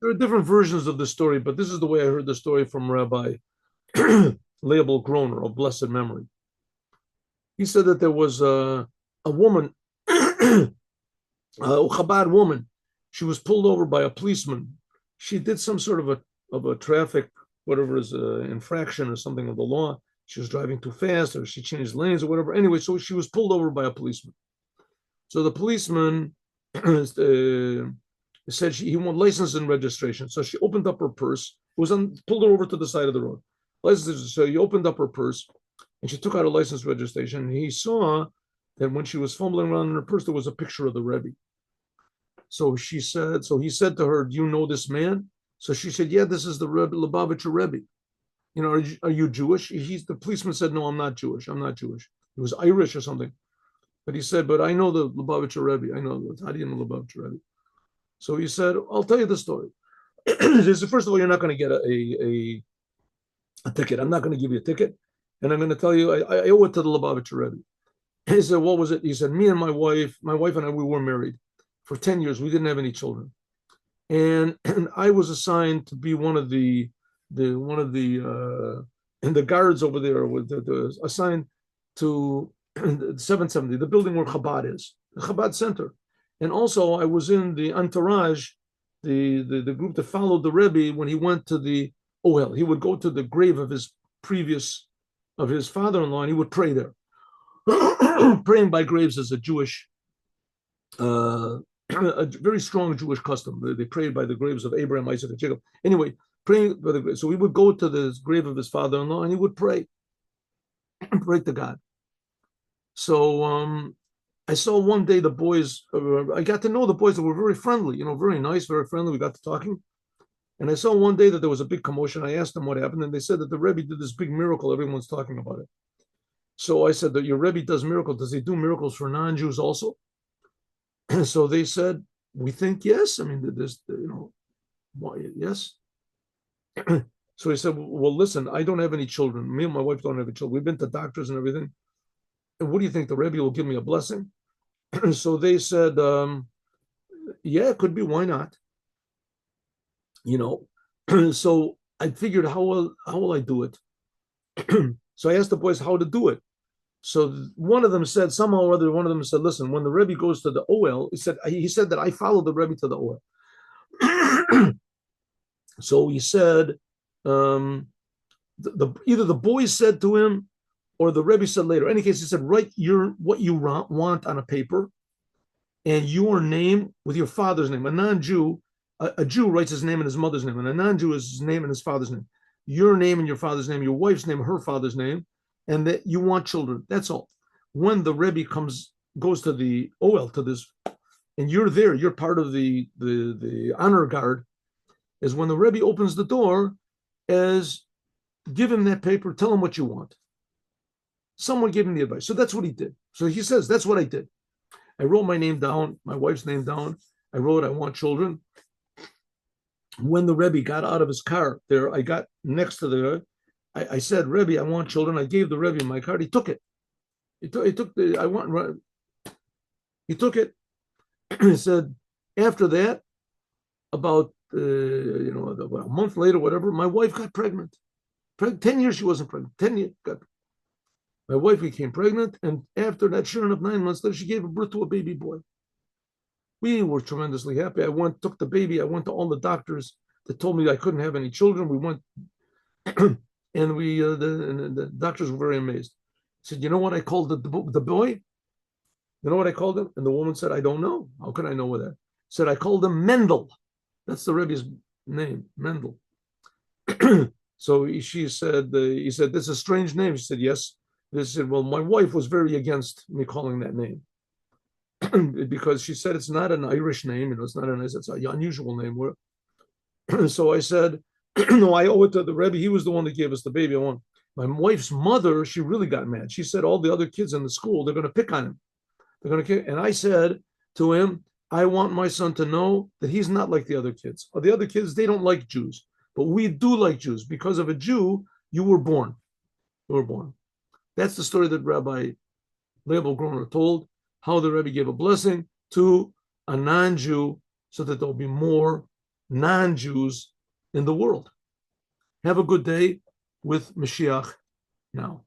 There are different versions of the story, but this is the way I heard the story from Rabbi Leibel Groner of blessed memory. He said that there was a woman, a Chabad woman. She was pulled over by a policeman. She did some sort of a traffic, whatever is infraction or something of the law. She was driving too fast, or she changed lanes or whatever. Anyway, so she was pulled over by a policeman. So the policeman said he wanted license and registration. So she opened up her purse. It was pulled her over to the side of the road. License. So he opened up her purse, and she took out a license registration. And he saw that when she was fumbling around in her purse, there was a picture of the Rebbe. So he said to her, "Do you know this man?" So she said, "Yeah, this is the Rebbe, Lubavitcher Rebbe. You know, are you Jewish?" The policeman said, "No, I'm not Jewish. I'm not Jewish." He was Irish or something. But he said, "But I know the Lubavitcher Rebbe. I know. How do you know Lubavitcher Rebbe?" So he said, "I'll tell you the story." He said, "First of all, you're not going to get a ticket. I'm not going to give you a ticket. And I'm going to tell you, I owe it to the Lubavitcher Rebbe." He said, "What was it?" He said, "Me and my wife and I, we were married for 10 years. We didn't have any children. And I was assigned to be one of and the guards over there with assigned to 770, the building where Chabad is, the Chabad Center. And also I was in the entourage, the group that followed the Rebbe when he went to the Ohel. He would go to the grave of his father-in-law, and he would pray there. Praying by graves is a Jewish a very strong Jewish custom. They prayed by the graves of Abraham, Isaac, and Jacob. Anyway, praying by the grave. So he would go to the grave of his father-in-law, and he would pray to God. So I saw one day the boys. I got to know the boys that were very friendly. Very nice, very friendly. We got to talking, and I saw one day that there was a big commotion. I asked them what happened, and they said that the Rebbe did this big miracle. Everyone's talking about it. So I said that your Rebbe does miracles. Does he do miracles for non-Jews also? So they said, we think yes. I mean, there's, why, yes. So he said, well, listen, I don't have any children. Me and my wife don't have any children. We've been to doctors and everything. And what do you think? The Rebbe will give me a blessing? So they said, yeah, it could be. Why not? So I figured, how will I do it? So I asked the boys how to do it. So one of them said, somehow or other, one of them said, listen, when the Rebbe goes to the Ohel, he said that I follow the Rebbe to the Ohel. So he said, either the boys said to him or the Rebbe said later. In any case, he said, write what you want on a paper and your name with your father's name. A non-Jew, a Jew writes his name and his mother's name, and a non-Jew is his name and his father's name. Your name and your father's name, your wife's name, her father's name, and that you want children. That's all. When the Rebbe goes to the Ohel, to this, and you're there, you're part of the honor guard, is when the Rebbe opens the door, as give him that paper, tell him what you want. Someone gave him the advice. So that's what he did. So he says, that's what I did. I wrote my name down, my wife's name down. I wrote, I want children. When the Rebbe got out of his car there, I got next to the I said, Rebbe, I want children. I gave the Rebbe my card. He took it. He took the, I want, he took it. He said, after that, about, about a month later, whatever, my wife got pregnant. 10 years she wasn't pregnant. 10 years. My wife became pregnant. And after that, sure enough, 9 months later, she gave birth to a baby boy. We were tremendously happy. Took the baby. I went to all the doctors that told me I couldn't have any children. We went and the doctors were very amazed. I said, you know what I called the boy? You know what I called him? And the woman said, I don't know. How can I know what that? Said, I called him Mendel. That's the Rebbe's name, Mendel. So he said, this is a strange name. She said, yes. They said, well, my wife was very against me calling that name because she said it's not an Irish name. It's not it's an unusual name. So I said, no, I owe it to the Rebbe. He was the one that gave us the baby. My wife's mother, she really got mad. She said all the other kids in the school, they're going to pick on him. They're going to kick. And I said to him, I want my son to know that he's not like the other kids. The other kids, they don't like Jews, but we do like Jews. Because of a Jew, you were born. You were born. That's the story that Rabbi Leibel Groner told, how the Rebbe gave a blessing to a non-Jew so that there'll be more non-Jews in the world. Have a good day with Mashiach now.